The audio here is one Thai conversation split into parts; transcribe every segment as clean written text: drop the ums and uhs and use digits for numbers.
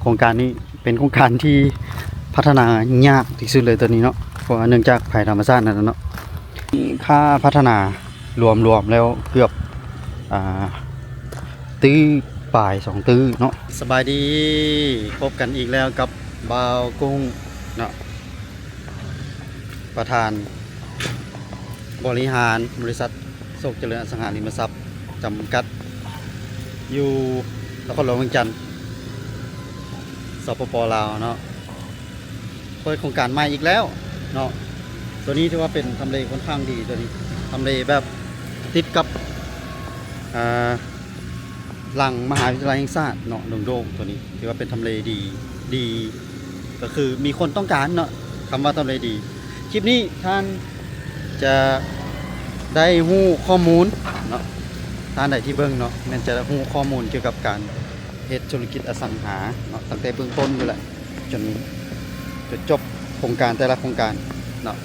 โครงการนี้เป็นโครงการที่พัฒนายากที่สุดเลยตัวนี้เนาะเพราะว่าเนื่องจากภัยธรรมชาตินั่นเนาะค่าพัฒนารวมแล้วเกือบตื้อป่าย2ตื้อเนาะสบายดีพบกันอีกแล้วกับบ่าวกุ้งเนาะประธานบริหารบริษัทโศกเจริญอสังหาริมทรัพย์จำกัดอยู่นครหลวงเวียงจันทร์สปป.ลาวเนาะเปิดโครงการใหม่อีกแล้วเนาะตัวนี้ถือว่าเป็นทำเลค่อนข้างดีตัวนี้ทำเลแบบติดกับหลังมหาวิทยาลัยแห่งชาติเนาะโด่งๆตัวนี้ถือว่าเป็นทำเลดีก็คือมีคนต้องการเนาะคำว่าทำเลดีคลิปนี้ท่านจะได้หู้ข้อมูลเนาะท่านใดที่เบิ่งเนาะมันจะได้หู้ข้อมูลเกี่ยวกับการเฮ็ดธุรกิจอสังหาเนาะตั้งแต่เบื้องต้นอยู่แหละจนจบโครงการแต่ละโครงการเนาะ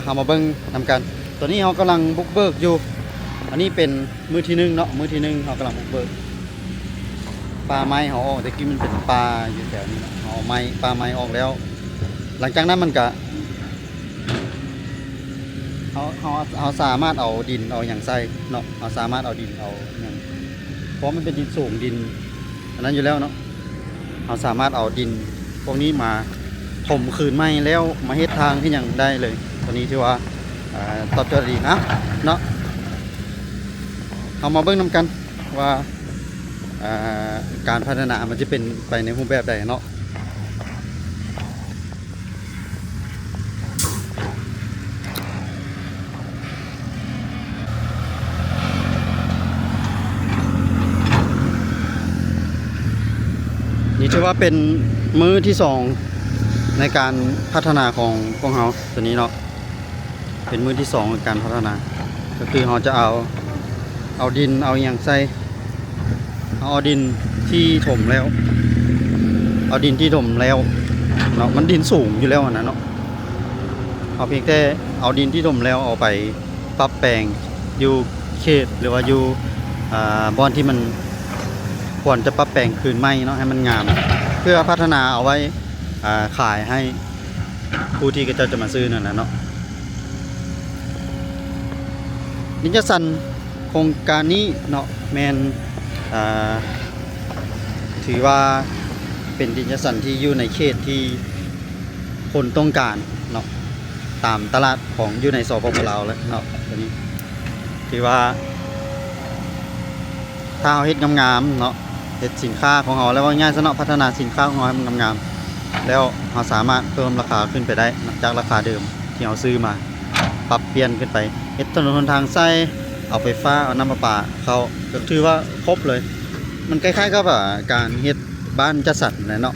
เอามาเบิ่งนำกันตัวนี้เขากำลังบุกเบิกอยู่อันนี้เป็นมือที่1เนาะมือที่1เขากำลังบุกเบิกปลาไม้เขาออกแต่กี้มันเป็นปลาอยู่แถวนี้เขาเอาไม้ปลาไม้ออกแล้วหลังจากนั้นมันก็เขาสามารถเอาดินเอาอย่างใส่เนาะเขาสามารถเอาดินเอาอย่างเพราะมันเป็นดินสูงดินอันนั้นอยู่แล้วเนาะเขาสามารถเอาดินพวกนี้มาถมคืนไม้แล้วมาเฮ็ดทางที่ยังได้เลยตัวนี้ที่ว่าตอบโจทย์ดีนะเนาะเอามาเบิ่งนำกันว่าการพัฒนามันจะเป็นไปในรูปแบบใดเนาะนี่ถือว่าเป็นมื้อที่2ในการพัฒนาของพวกเราตัวนี้เนาะเป็นมื้อที่2ในการพัฒนาก็คือเราจะเอาดินเอาอย่างใส่เอาดินที่ถมแล้วเอาดินที่ถมแล้วเนาะมันดินสูงอยู่แล้วนะเนาะเอาเพียงแต่เอาดินที่ถมแล้วเอาไปปรับแปลงอยู่เขตหรือว่าอยู่บอนที่มันควรจะปรับแปลงคืนไม้เนาะให้มันงามเพื่อพัฒนาเอาไว้ขายให้ผู้ที่จะมาซื้อนั่นแหละเนาะนิจสันโครงการนี้เนาะแมนถือว่าเป็นดินจัดสรรที่อยู่ในเขตที่คนต้องการเนาะตามตลาดของอยู่ในสปป.ลาวแล้วเนาะตัวนี้ถือว่าถ้าเราเฮ็ดงามๆเนาะเฮ็ดสินค้าของเราแล้วว่าง่ายซะเนาะพัฒนาสินค้าของเราให้มันงามๆแล้วเราสามารถเพิ่มราคาขึ้นไปได้จากราคาเดิมที่เราซื้อมาปรับเปลี่ยนขึ้นไปเฮ็ดถนนหนทางใส่เอาไฟฟ้าเอาน้ำประปาเขาก็ถือว่าครบเลยมันคล้ายๆกับการเฮ็ดบ้านจัดสรรเนาะ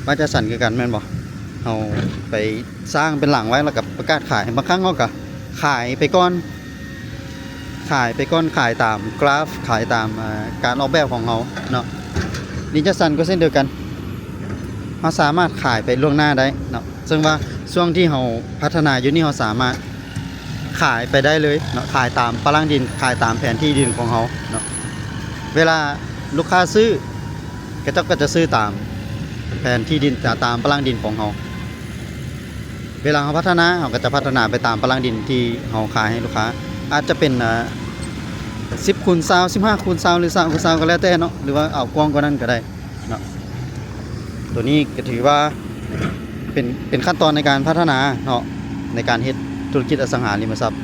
บ้านจัดสรรคือกันแม่นบ่เอาไปสร้างเป็นหลังไว้แล้วก็ประกาศขายบางครั้งเขาก็ขายไปก่อนขายตามกราฟขายตามการออกแบบของเขาเนาะดินจัดสรรก็เช่นเดียวกันเราสามารถขายไปล่วงหน้าได้เนาะซึ่งว่าช่วงที่เราพัฒนาอยู่นี่เราสามารถขายไปได้เลยเนาะขายตามตารางดินขายตามแผนที่ดินของเขาเนาะเวลาลูกค้าซื้อก็จะซื้อตามแผนที่ดินตามตารางดินของเขาเวลาเขาพัฒนาเขาก็จะพัฒนาไปตามตารางดินที่เขาขายให้ลูกค้าอาจจะเป็น10 คูณ 20 15 คูณ 20หรือ3 คูณ 20ก็แล้วแต่เนาะหรือว่าเอากว้างกว่านั้นก็ได้เนาะตัวนี้ก็ถือว่าเป็นขั้นตอนในการพัฒนาเนาะในการเฮ็ดธุรกิจอสังหาริมทรัพย์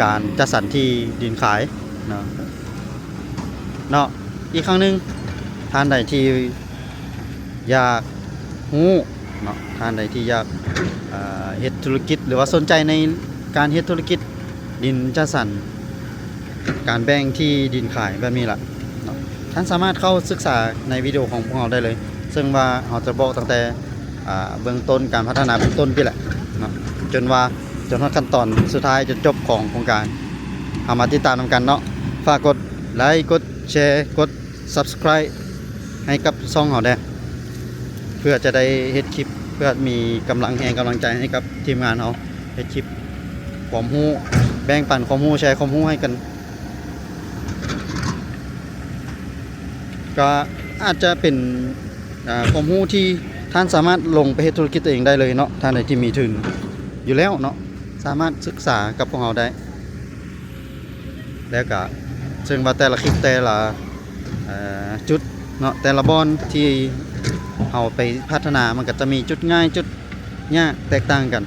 การจัดสรรที่ดินขายเนาะอีกครั้งหนึ่งท่านใดที่อยากรู้เนาะท่านใดที่อยากเฮ็ดธุรกิจหรือว่าสนใจในการเฮ็ดธุรกิจดินจัดสรรการแบ่งที่ดินขายแบบนี้ล่ะเนาะท่านสามารถเข้าศึกษาในวิดีโอของพวกเราได้เลยซึ่งว่าเราจะบอกตั้งแต่เบื้องต้นการพัฒนาเบื้องต้นพี่แหละเนาะจนถึงขั้นตอนสุดท้ายจนจบของโครงการเอามาติดตามกันเนาะฝากกดไลค์กดแชร์กด Subscribe ให้กับช่องเราได้เพื่อจะได้เฮ็ดคลิปเพื่อมีกำลังแรงกำลังใจให้กับทีมงานเราเฮ็ดคลิปความรู้แบ่งปันความรู้แชร์ความรู้ให้กัน ก็อาจจะเป็นความรู้ที่ท่านสามารถลงไปเฮ็ดธุรกิจตัวเองได้เลยเนาะท่านใดที่มีทุนอยู่แล้วเนาะสามารถศึกษากับพวกเราได้แล้วก็ซึ่งว่าแต่ละคลิปแต่ละจุดเนาะแต่ละบอนที่เราไปพัฒนามันก็จะมีจุดง่ายจุดยากแตกต่างกัน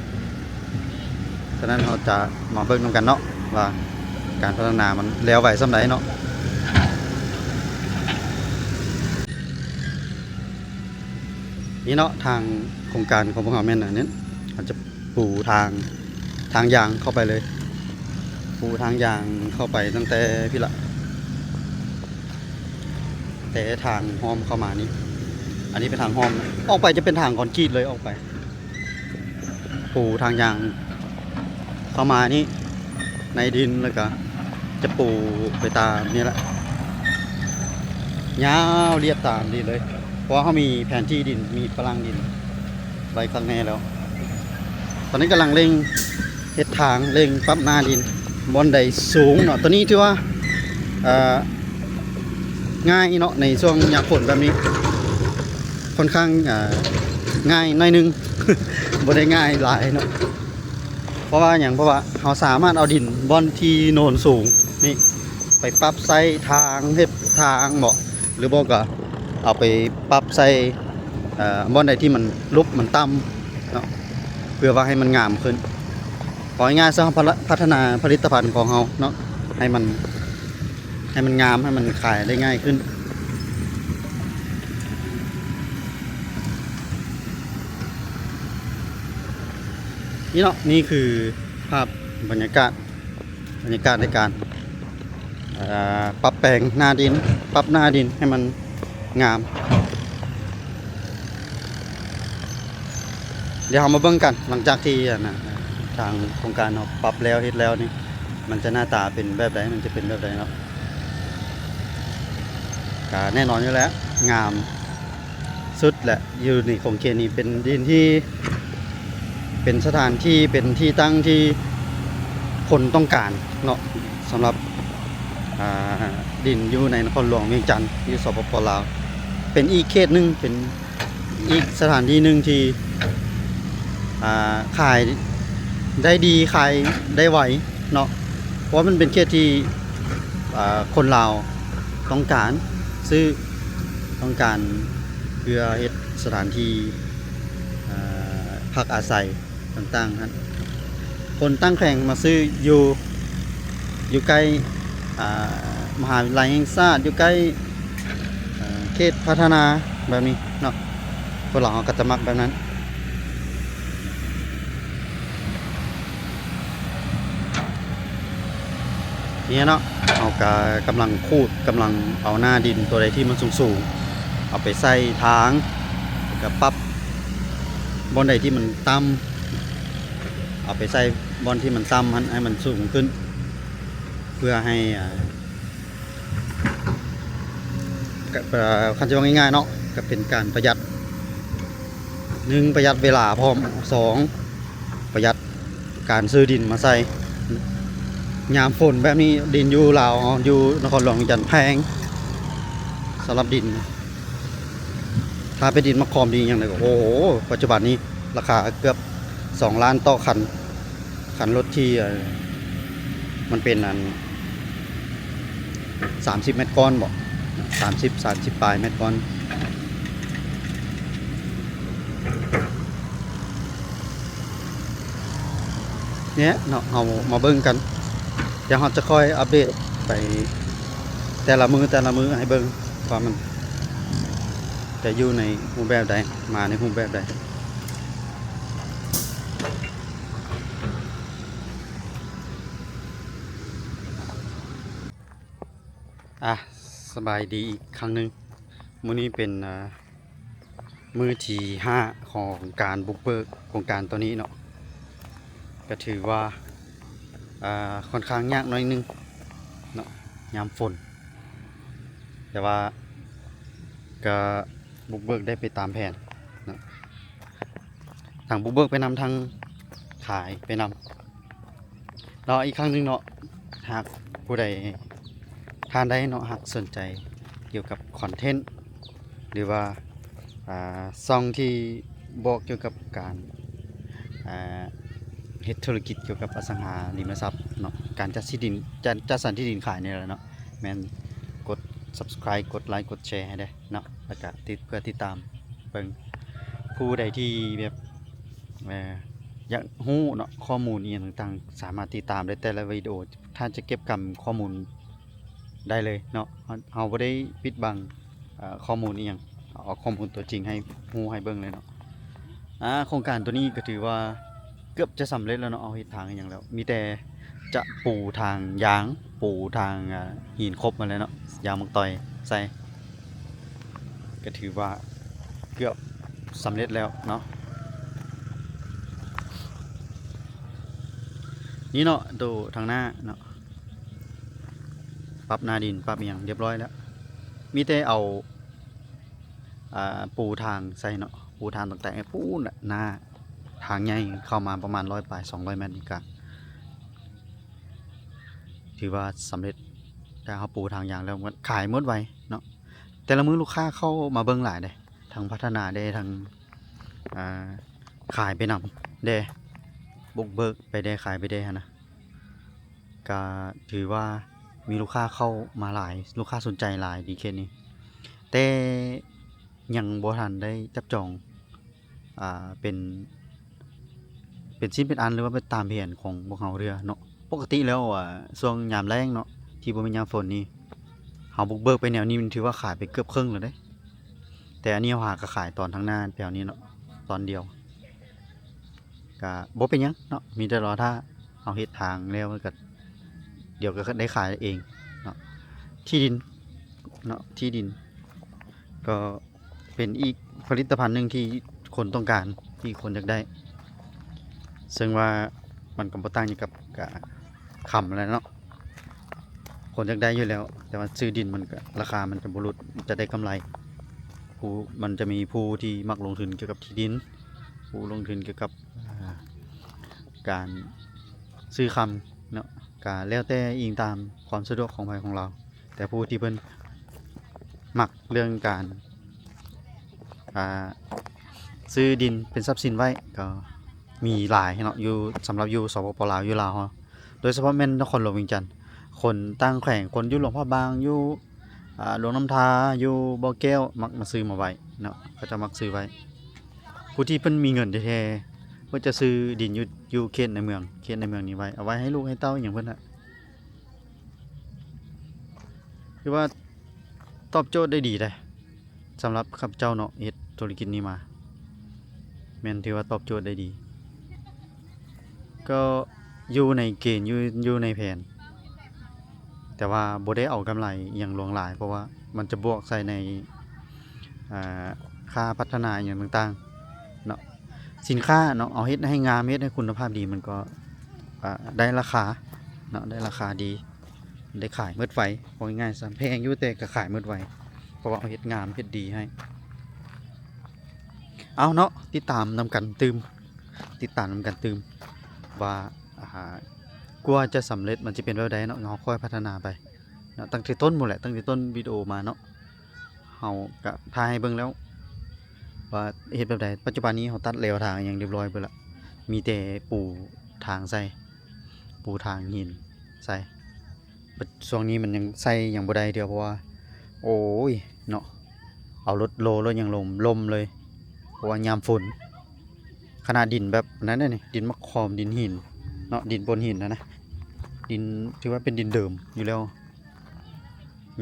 ฉะนั้นเราจะมาเบิ่งนำกันเนาะว่าการพัฒนามันแล้วไหวส่ำใดเนาะนี่เนาะทางโครงการของพวกเราแม่นอันนี้เราจะปูทางยางเข้าไปเลยปูทางยางเข้าไปตั้งแต่พี่ละแต่ทางห้อมเข้ามานี่อันนี้เป็นทางห้อมออกไปจะเป็นทางคอนกรีตเลยออกไปปูทางยางเข้ามานี่ในดินแล้วก็จะปูไปตามนี่แหละยาวเรียบตามดินเลยเพราะเขามีแผนที่ดินมีตารางดินไว้ข้างในแล้ว ตอนนี้กำลังเร่งเฮ็ดทางเร่งปรับหน้าดินบนใดสูงเนาะตัวนี้ที่ว่าง่ายเนาะในช่วงยามฝนแบบนี้ค่อนข้างง่ายหน่อยนึง บ่ได้ง่ายหลายเนาะเพราะว่าเราสามารถเอาดินบอนที่โนนสูงนี่ไปปรับใส่ทางเฮ็ดทางเหมาะหรือบ่ก็เอาไปปรับใส่บอนใดที่มันลุกมันต่ำเนาะเพื่อว่าให้มันงามขึ้นของ่ายๆซะพัฒนาผลิตภัณฑ์ของเราเนาะให้มันงามให้มันขายได้ง่ายขึ้นนี่เนาะนี่คือภาพบรรยากาศในการปรับแปลงหน้าดินปรับหน้าดินให้มันงามเดี๋ยวเรามาเบิ่งกันหลังจากที่ทางโครงการเราปรับแล้วเฮ็ดแล้วนี่มันจะหน้าตาเป็นแบบไหนมันจะเป็นแบบไหนเนาะก็แน่นอนอยู่แล้วงามสุดแหละอยู่ในของเขตนี้เป็นดินที่เป็นสถานที่เป็นที่ตั้งที่คนต้องการเนาะสำหรับดินอยู่ในนครหลวงเวียงจันทร์อยู่สปป.ลาวเป็นอีกเขตหนึ่งเป็นอีกสถานที่หนึ่งที่ขายได้ดีขายได้ไหวเนาะเพราะมันเป็นเขตที่คนลาวต้องการซื้อต้องการเพื่อเฮ็ดสถานที่พักอาศัยต่างๆครับคนตั้งแข่งมาซื้ออยู่ใกล้มหาวิทยาลัยแห่งชาติอยู่ใกล้เขตพัฒนาแบบนี้เนาะคนเราก็จะมักแบบนั้นนี่เนาะเอากำลังคูดกำลังเอาหน้าดินตัวใดที่มันสูงๆเอาไปใส่ทางกับปรับบนใดที่มันต่ำเอาไปใส่บนที่มันต่ำให้มันสูงขึ้นเพื่อให้คันจะว่าง่ายๆเนาะก็เป็นการประหยัด1ประหยัดเวลาพร้อม2ประหยัดการซื้อดินมาใส่ยามฝนแบบนี้ดินอยู่ลาวอยู่นครหลวงเวียงจันทร์แพงสำหรับดินถ้าเป็นดินมะขอมดีอย่างไรก็โอ้โหปัจจุบันนี้ราคาเกือบ2 ล้านต่อคันรถที่มันเป็น30 เมตรก้อนบอก30 ปลายเมตรก้อนเนี้ยเนาะเอามาเบิ่งกันเดี๋ยวเราจะค่อยอัปเดตไปแต่ละมือให้เบิ่งว่ามันจะอยู่ในรูปแบบใดมาในรูปแบบใดสบายดีอีกครั้งหนึ่งมื้อนี้เป็นมื้อที่5ของการบุกเบิกโครงการตัวนี้เนาะก็ถือว่าค่อนข้างยากหน่อยนึงเนาะยามฝนแต่ว่าก็บุกเบิกได้ไปตามแผนเนาะทางบุกเบิกไปนำทางขายไปนำเนาะอีกครั้งหนึ่งเนาะหากผู้ใดทานได้เนาะหากสนใจ เกี่ยวกับคอนเทนต์หรือว่าซ่องที่บอกเกี่ยวกับการอ่าเฮ็ดธุรกิจเกี่ยวกับอสังหาริมทรัพย์เนาะการจัดที่ดินจัดสรรที่ดินขายนี่แหละเนาะแม่นกด Subscribe กดไลค์กดแชร์ให้ได้เนาะแล้วก็เพื่อติดตามเบิ่งผู้ใดที่แบบอยากรู้เนาะข้อมูลอีหยังต่างๆสามารถติดตามได้แต่ละวิดีโอถ้าจะเก็บกำข้อมูลได้เลยเนาะเราบ่ได้ปิดบังข้อมูลอีหยังเอาข้อมูลตัวจริงให้รู้ให้เบิ่งเลยเนาะโครงการตัวนี้ก็ถือว่าเกือบจะสำเร็จแล้วเนาะเอาเฮ็ดทางอหยังแล้วมีแต่จะปูทางยางปูทางหินครบมาแล้วเนาะยางมักต่อยใส่ก็ถือว่าเกือบสำเร็จแล้วเนาะนี่เนาะดูทางหน้าเนาะปรับหน้าดินปรับอหยังเรียบร้อยแล้วมีแต่เอาปูทางใส่เนาะปูทางตั้งแต่ปูน่ะหน้าทางใหญ่เข้ามาประมาณ100 ปลาย 200 เมตรนี่ก็ถือว่าสำเร็จแต่เขาปูทางยางแล้วมันขายหมดไวเนาะแต่ละมื้อลูกค้าเข้ามาเบิ่งหลายเด้ทั้งพัฒนาได้ทั้งขายไปนำเด้บุกเบิกไปได้ขายไปได้หั้นนะก็ถือว่ามีลูกค้าเข้ามาหลายลูกค้าสนใจหลายดีเคสนี้แต่ยังบ่ทันได้จับจองเป็นชิ้นเป็นอันหรือว่าไปตามแผนของพวกเราเรือเนาะปกติแล้วช่วงยามแล้งเนาะที่บ่แม่นยามฝนนี่เฮาบุกเบิกไปแนวนี้มันถือว่าขายไปเกือบครึ่งแล้วเด้แต่อันนี้เฮาหาก็ขายตอนทางหน้าแถวนี้เนาะตอนเดียวก็บ่เป็นหยังเนาะมีแต่รอถ้าเอาเฮ็ดทางแล้วมันก็เดี๋ยวก็ได้ขายเองเนาะที่ดินเนาะที่ดินก็เป็นอีกผลิตภัณฑ์หนึงที่คนต้องการที่คนอยากได้ซึ่งว่ามันก็บ่ต่างอยู่กับคำอะไรเนาะคนอยากได้อยู่แล้วแต่ว่าซื้อดินมันก็ราคามันจะบ่ลดจะได้กำไรมันจะมีผู้ที่มักลงทุนเกี่ยวกับที่ดินผู้ลงทุนเกี่ยวกับการซื้อคำเนาะก็แล้วแต่อิงตามความสะดวกของใครของเราแต่ผู้ที่เพิ่นมักเรื่องการซื้อดินเป็นทรัพย์สินไว้ก็มีหลายเนาะอยู่สำหรับอยู่สปป.ลาวอยู่ลาวเนาะโดยเฉพาะแม่นนครหลวงเวียงจันทน์คนตั้งแขวงคนอยู่หลวงพ่อบางอยู่หลวงน้ำทาอยู่บ่อแก้วมักมาซื้อมาไว้เนาะก็จะมักซื้อไว้ผู้ที่เพิ่นมีเงินแท้ๆเพิ่นจะซื้อดินอยู่เขตในเมืองนี้ไว้เอาไว้ให้ลูกให้เต้าอย่างเพิ่นน่ะคือว่าตอบโจทย์ได้ดีเลยสำหรับข้าพเจ้าเนาะเฮ็ดธุรกิจนี้มาแม่นถือว่าตอบโจทย์ได้ดีก็อยู่ในเกณฑ์อยู่ในแผนแต่ว่าบ่ได้เอากำไรอย่างหลวงหลายเพราะว่ามันจะบวกใส่ในค่าพัฒนาอย่างต่างๆเนาะสินค้าเนาะเอาเฮ็ดให้งามเฮ็ดให้คุณภาพดีมันก็ได้ราคาเนาะได้ราคาดีได้ขายหมดไวว่าง่ายๆซะแพงอยู่แต่ก็ขายหมดไวเพราะว่าเอาเฮ็ดงามเฮ็ดดีให้เอาเนาะติดตามนำกันตืมว่ากว่าจะสำเร็จมันจะเป็นแบบใดเนาะเราค่อยพัฒนาไปเนาะตั้งแต่ต้นหมดแหละตั้งแต่ต้นวิดีโอมาเนาะเฮาก็ถ่ายให้เบิ่งแล้วว่าเฮ็ดแบบใดปัจจุบันนี้เฮาตัดแนวทางอย่างเรียบร้อยเบิดละมีแต่ปูทางใส่ปูทางหินใส่ช่วงนี้มันยังใส่ยังบ่ได้เดียวเพราะว่าโอ้ยเนาะเอารถยังลมเลยเพราะว่ายามฝนขนาดดินแบบนั้นนี่ดินมะขอมดินหินเนาะดินบนหินนะดินถือว่าเป็นดินเดิมอยู่แล้ว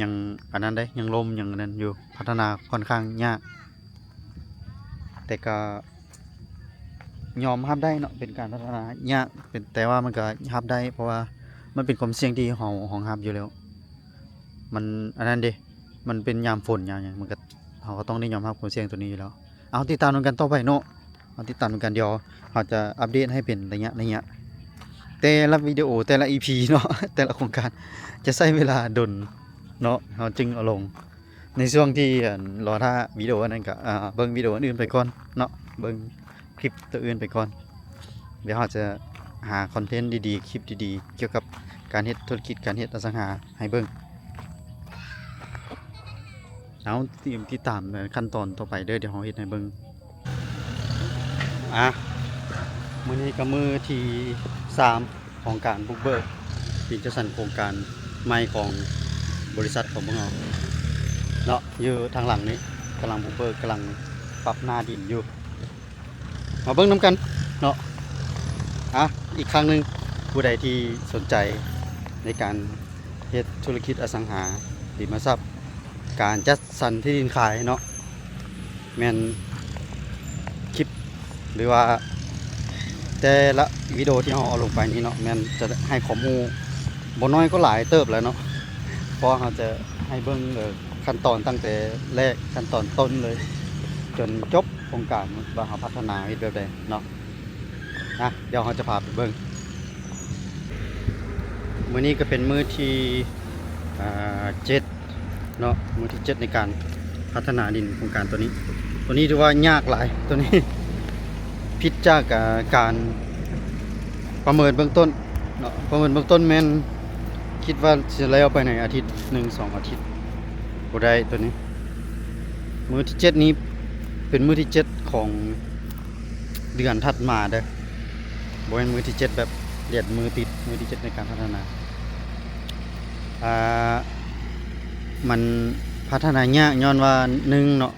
ยังอันนั้นได้ยังลมยังนั้นอยู่พัฒนาค่อนข้างยากแต่ก็ยอมรับได้เนาะเป็นการพัฒนายากเป็นแต่ว่ามันก็รับได้เพราะว่ามันเป็นความเสี่ยงที่ของรับอยู่แล้วมันอันนั้นเด้มันเป็นยามฝนยามหยังมันก็เราก็ต้องได้ยอมรับความเสี่ยงตัวนี้อยู่แล้วเอาติดตามกันต่อไปเนาะเอาติดตามกันเดี๋ยวเราจะอัปเดตให้เป็นระยะแต่ละวิดีโอแต่ละ EP เนาะแต่ละโครงการจะใช้เวลาดนเนาะเราจึงเอาลงในช่วงที่รอถ้าวิดีโอนั้นก็เบิ่งวิดีโออื่นไปก่อนเนาะเบิ่งคลิปตัวอื่นไปก่อนเดี๋ยวเราจะหาคอนเทนต์ดีๆคลิปดีๆเกี่ยวกับการเฮ็ดธุรกิจการเฮ็ดอสังหาให้เบิ่ง เอาเตรียมที่ตามขั้นตอนต่อไปเด้อเดี๋ยวเราเฮ็ดให้เบิ่งอ่ะมื้อนี้ก็มื้อที่3ของการบุกเบิกที่จะสั่นโครงการใหม่ของบริษัทของพวกเราเนาะอยู่ทางหลังนี้กำลังบุกเบิกกำลังปรับหน้าดินอยู่มาเบิ่งน้ำกันเนาะอ่ะอีกครั้งหนึงผู้ใดที่สนใจในการเฮ็ดธุรกิจอสังหาริมทรัพย์การจัดสรรที่ดินขายเนาะแม่นคลิปหรือว่าแต่ละวิดีโอที่เราเอาลงไปนี้เนาะแม่นจะให้ข้อมูลบ่น้อยก็หลายเติบแล้วเนาะเพราะเราจะให้เบิ่งขั้นตอนตั้งแต่แรกขั้นตอนต้นเลย จนจบโครงการว่าเราพัฒนาเฮ็ดแบบใดเนาะนะเดี๋ยวเราจะพาไปเบิ่งมื้อนี้ก็เป็นมื้อที่7เนาะมื้อที่7ในการพัฒนาดินโครงการตัวนี้ถือว่ายากหลายตัวนี้ ผิดจากการประเมินเบื้องต้นเนาะประเมินเบื้องต้นแม่นคิดว่าจะแล้วไปในอาทิตย์1-2 อาทิตย์บ่ได้ตัวนี้มื้อที่7นี้เป็นมื้อที่7ของเดือนถัดมาเด้อบ่แม่นมื้อที่7แบบเดือนมือติดมื้อที่7ในการพัฒนามันพัฒนายากย้อนว่า1เนาะ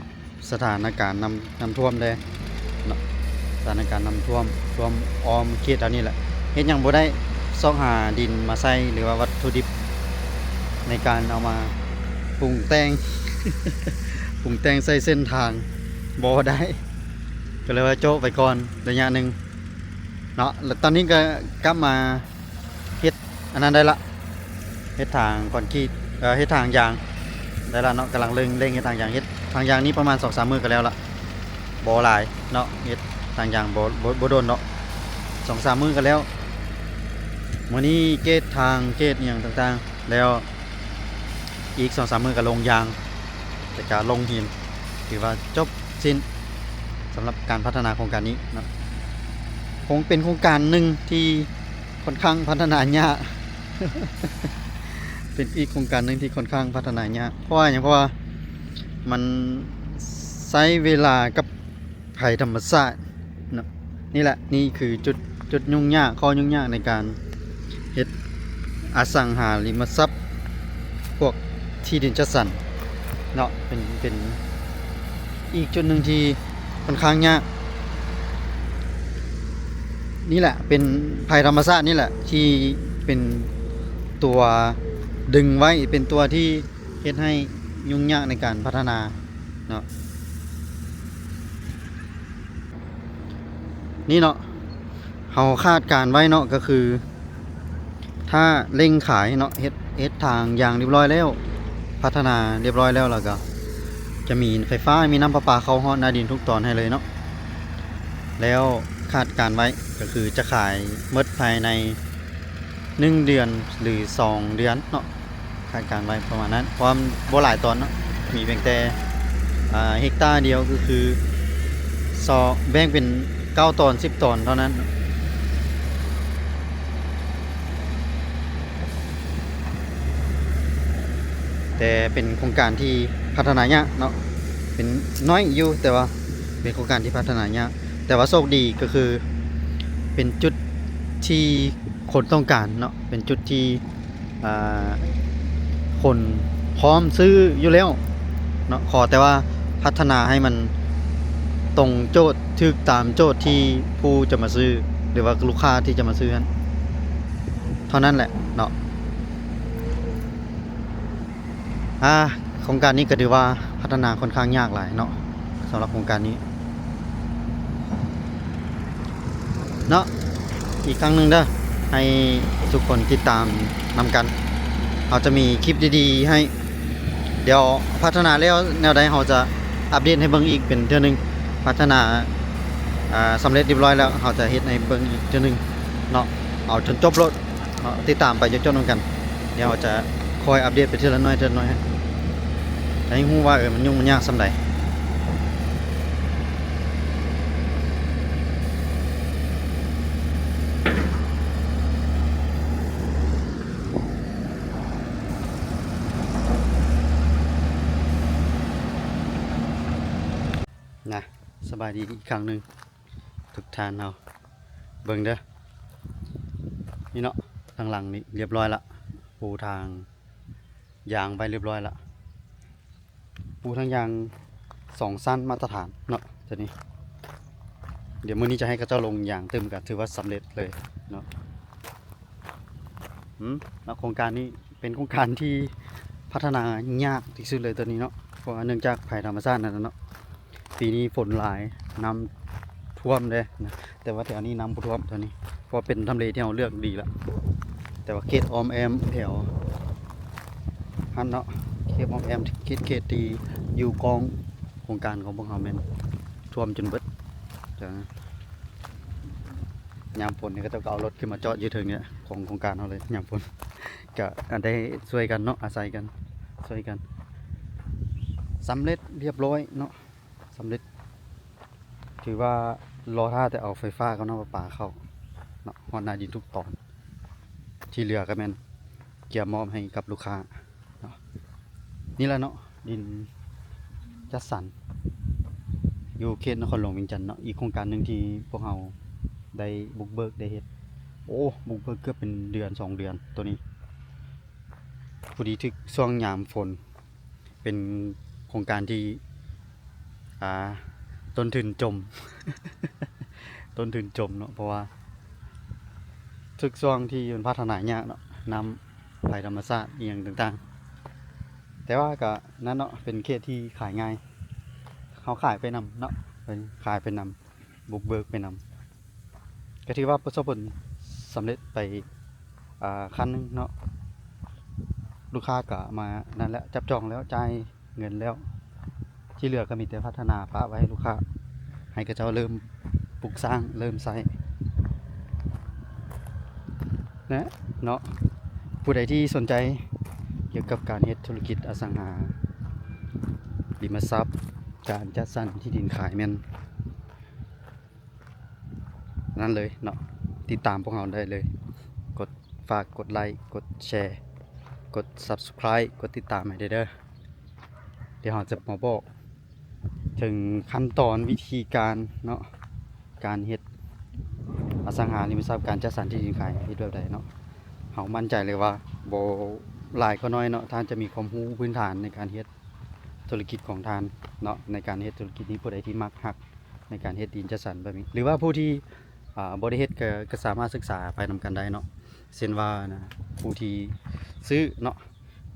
สถานการณ์น้ำท่วมเด้เนาะสถานการณ์น้ำท่วมอ้อมเขตอันนี้แหละเฮ็ดหยังบ่ได้ซอกหาดินมาใส่หรือว่าวัตถุดิบในการเอามาปรุงแต่ง ปรุงแต่งใส่เส้นทางบ่ได้ก็เลยว่าโจ๊ะไปก่อนระยะหนึงเนาะแล้วตอนนี้ก็กลับมาเฮ็ดอันนั้นได้ละเฮ็ดทางคอนกรีตเฮ็ดทางยางได้ละเนาะกำลังเร่งเฮ็ดทางยางเฮ็ดทางยางนี้ประมาณ 2-3 มื้อก็แล้วละบ่หลายเนาะเฮ็ดทางยางบ่โดนเนาะ 2-3 มื้อก็แล้วมื้อนี้เกตทางเกตอหยังต่างๆแล้วอีก 2-3 มื้อก็ลงยางแต่การลงหินถือว่าจบสิ้นสำหรับการพัฒนาโครงการนี้เนาะคงเป็นโครงการหนึ่งที่ค่อนข้างพัฒนายาก เป็นอีกโครงการหนึ่งที่ค่อนข้างพัฒนายากเพราะว่ามันใช้เวลากับภัยธรรมชาติเนาะนี่แหละนี่คือจุดยุ่งยากข้อยุ่งยากในการเฮ็ดอสังหาริมทรัพย์พวกที่ดินจัดสรรเนาะเป็นอีกจุดหนึ่งที่ค่อนข้างยากนี่แหละเป็นภัยธรรมชาตินี่แหละที่เป็นตัวดึงไว้เป็นตัวที่เฮ็ดให้ยุ่งยากในการพัฒนาเนาะนี่เนาะเฮาคาดการไว้เนาะก็คือถ้าเร่งขายเนาะเฮ็ดทางอย่างเรียบร้อยแล้วพัฒนาเรียบร้อยแล้วก็จะมีไฟฟ้ามีน้ำประปาเข้าฮอดนาดินทุกตอนให้เลยเนาะแล้วคาดการไว้ก็คือจะขายหมดภายใน1 เดือนหรือ2 เดือนเนาะคาดการไว้ประมาณนั้นเพราะมันบ่หลายตอนเนาะมีเพียงแต่เฮกตาร์เดียวก็คือแบ่งเป็น9 ตอน 10 ตอนเท่านั้นแต่เป็นโครงการที่พัฒนายากเนาะเป็นน้อยอยู่แต่ว่าเป็นโครงการที่พัฒนายากแต่ว่าโชคดีก็คือเป็นจุดที่คนต้องการเนาะเป็นจุดที่คนพร้อมซื้ออยู่แล้วเนาะขอแต่ว่าพัฒนาให้มันตรงโจทย์ถึกตามโจทย์ที่ผู้จะมาซื้อหรือว่าลูกค้าที่จะมาซื้อนั้นเท่านั้นแหละเนาะโครงการนี้ก็ถือว่าพัฒนาค่อนข้างยากหลายเนาะสำหรับโครงการนี้เนาะอีกครั้งหนึ่งเด้อให้ทุกคนติดตามนำกันเราจะมีคลิปดีๆให้เดี๋ยวพัฒนาแล้วแนวใดเราจะอัปเดตให้เบิ่งอีกเป็นเทื่อนึงพัฒนาสำเร็จเรียบร้อยแล้วเราจะเฮ็ดให้เบิ่งอีกเทื่อนึงเนาะเอาจนจบรถติดตามไปจนจบนำกันเดี๋ยวเราจะคอยอัปเดตไปเทื่อละน้อยให้ฮู้ว่ามันยุ่งมันยากส่ำใด น นะสบายดีอีกครั้งหนึ่งทุกท่านเอาเบิ่งเด้อนี่เนาะทางหลังนี่เรียบร้อยละปูทางยางไปเรียบร้อยละปูทางยาง2 สั้นมาตรฐานเนาะตัวนี้เดี๋ยวมื้อนี้จะให้กระเจ้าลงยางเติมกันถือว่าสำเร็จเลยเนาะแล้วโครงการนี้เป็นโครงการที่พัฒนายากที่สุดเลยตัวนี้เนาะเพราะว่าเนื่องจากภัยธรรมชาตินั่นนะเนาะปีนี้ฝนหลายน้ำท่วมเลยนะแต่ว่าแถวนี้น้ำบ่ท่วมตัวนี้เพราะเป็นทำเลที่เราเลือกดีแล้วแต่ว่าเขตออมแอมแถวฮันเนาะเขตออมแอมเขตที่อยู่กองโครงการของพวกเราแม่นท่วมจนเบิดจ้ะยามฝนนี่ก็จะเอารถขึ้นมาจอดอยู่ถึงเนี่ยของโครงการเราเลยยามฝนก็อันได้ช่วยกันเนาะอาศัยกันช่วยกันสำเร็จเรียบร้อยเนาะสำเร็จถือว่ารอท่าแต่เอาไฟฟ้ากับน้ำประปาเข้าเนาะฮอดหน้าดินทุกตอนที่เหลือก็แม่นเกี่ยมอบให้กับลูกค้าเนาะนี่แหละเนาะดินจัดสรรอยู่เขตนครหลวงเวียงจันทน์เนาะอีกโครงการหนึ่งที่พวกเราได้บุกเบิกได้เฮ็ดโอ้บุกเบิกเกือบเป็นเดือน2 เดือนตัวนี้พอดีถึกช่วงยามฝนเป็นโครงการที่ต้นทุนจม ต้นทุนจมเนาะเพราะว่าทึกช่วงที่มันพัฒนายากเนาะน้ำภัยธรรมชาติเอียงต่างๆแต่ว่าก็นั่นเนาะเป็นเขตที่ขายง่ายเขาขายไปนำเนาะเป็นขายไปนำบุกเบิกไปนำก็ถือว่าประสบผลสำเร็จไปขั้นหนึงเนาะลูกค้าก็มานั่นแหละจับจองแล้วจ่ายเงินแล้วที่เหลือก็มีแต่พัฒนาปะไว้ให้ลูกค้าให้กระเจ้าเริ่มปลูกสร้างเริ่มใช้นะเนาะผู้ใดที่สนใจเกี่ยวกับการเฮ็ดธุรกิจอสังหาริมทรัพย์การจัดสรรที่ดินขายแม่นนั่นเลยเนาะติดตามพวกเราได้เลยกดฝากกดไลค์กดแชร์กด Subscribe กดติดตามให้เด้อเดี๋ยวเราจะมาบอกถึงขั้นตอนวิธีการเนาะการเฮ็ดอสังหาริมทรัพย์การจัดสรรที่ดินขายเฮ็ดแบบใดเนาะเฮามั่นใจเลยว่าบ่หลายก็น้อยเนาะท่านจะมีความรู้พื้นฐานในการเฮ็ดธุรกิจของท่านเนาะในการเฮ็ดธุรกิจนี้ผู้ใดที่มักฮักในการเฮ็ดดินจัดสรรแบบนี้หรือว่าผู้ที่บ่ได้เฮ็ดก็สามารถศึกษาไปนำกันได้เนาะเช่นว่านะผู้ที่ซื้อเนาะ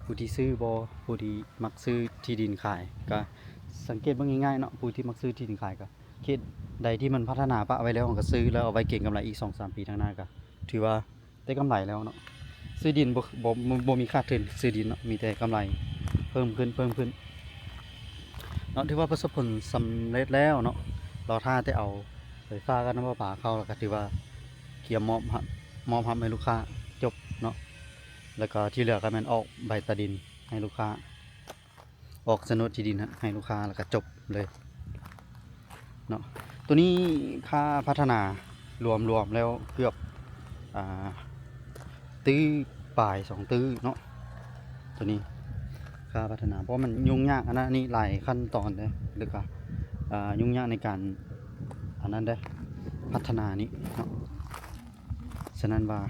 ผู้ที่ซื้อบ่ผู้ที่มักซื้อที่ดินขายก็สังเกตเบิ่งง่ายๆเนาะผู้ที่มักซื้อที่ดินขายก็เขตใดที่มันพัฒนาปะไว้แล้วก็ซื้อแล้วเอาไว้เก็งกำไรอีก 2-3 ปีข้างหน้าก็ถือว่าได้กำไรแล้วเนาะซื้อดินบ่มีค่าทุนซื้อดินเนาะมีแต่กำไรเพิ่มขึ้นเนาะถือว่าประสบผลสำเร็จแล้วเนาะรอท่าแต่เอาไฟฟ้ากับน้ำประปาเข้าแล้วก็ถือว่าเกี่ยมอบให้ลูกค้าจบเนาะแล้วก็ที่เหลือก็แม่นออกใบตาดินให้ลูกค้าออกโฉนดที่ดินให้ลูกค้าแล้วก็จบเลยเนาะตัวนี้ค่าพัฒนารวมแล้วเกือบตื้อปลาย2 ตื้อเนาะตัวนี้ค่าพัฒนาเพราะมันยุ่งยากนะนี่หลายขั้นตอนเลยหรือก็ยุ่งยากในการอันนั้นได้พัฒนานี้เนาะฉะนั้นว่า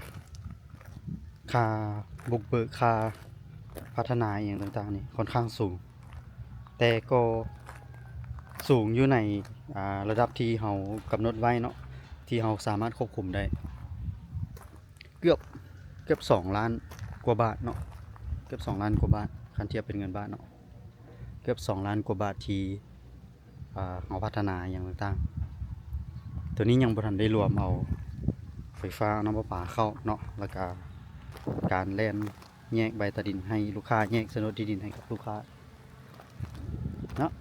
ค่าบุกเบิกค่าพัฒนาอย่างต่างๆนี่ค่อนข้างสูงแต่ก็สูงอยู่ในระดับที่เรากำหนดไว้เนาะที่เราสามารถควบคุมได้เกือบ2 ล้านกว่าบาทเนาะเกือบ2 ล้านกว่าบาทคันเทียบเป็นเงินบาทเนาะเกือบ2 ล้านกว่าบาทที่เราพัฒนาอย่างต่างๆตัวนี้ยังบ่ทันได้รวมเอาไฟฟ้าน้ำประปาเข้าเนาะแล้วก็การแล่นแยกใบตาดินให้ลูกค้าแยกโฉนดที่ดินให้กับลูกค้าเนาะ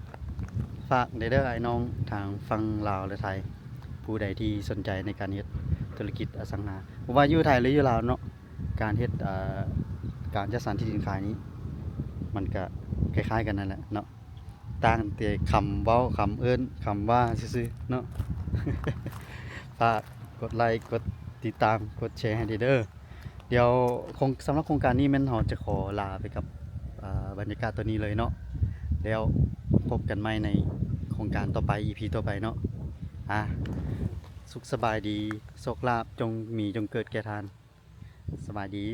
ฝากเด้อไอ้น้องทางฝั่งลาวและไทยผู้ใดที่สนใจในการเฮ็ดธุรกิจอสังหาบ่ว่าอยู่ไทยหรืออยู่ลาวเนาะการเฮ็ดการจัดสรรที่ดินขายนี้มันก็คล้ายๆกันนั่นแหละเนาะต่างแต่คำเว้าคำเอิ้นคำว่าซื่อๆเนาะ ฝากกดไลค์กดติดตามกดแชร์ให้เด้อเดี๋ยวสำหรับโครงการนี้แม่นเราจะขอลาไปกับบรรยากาศตัวนี้เลยเนาะแล้วพบกันใหม่ใน โครงการต่อไป EP ต่อไปเนาะสุขสบายดีโชคลาภจงมีจงเกิดแก่ทานสบายดี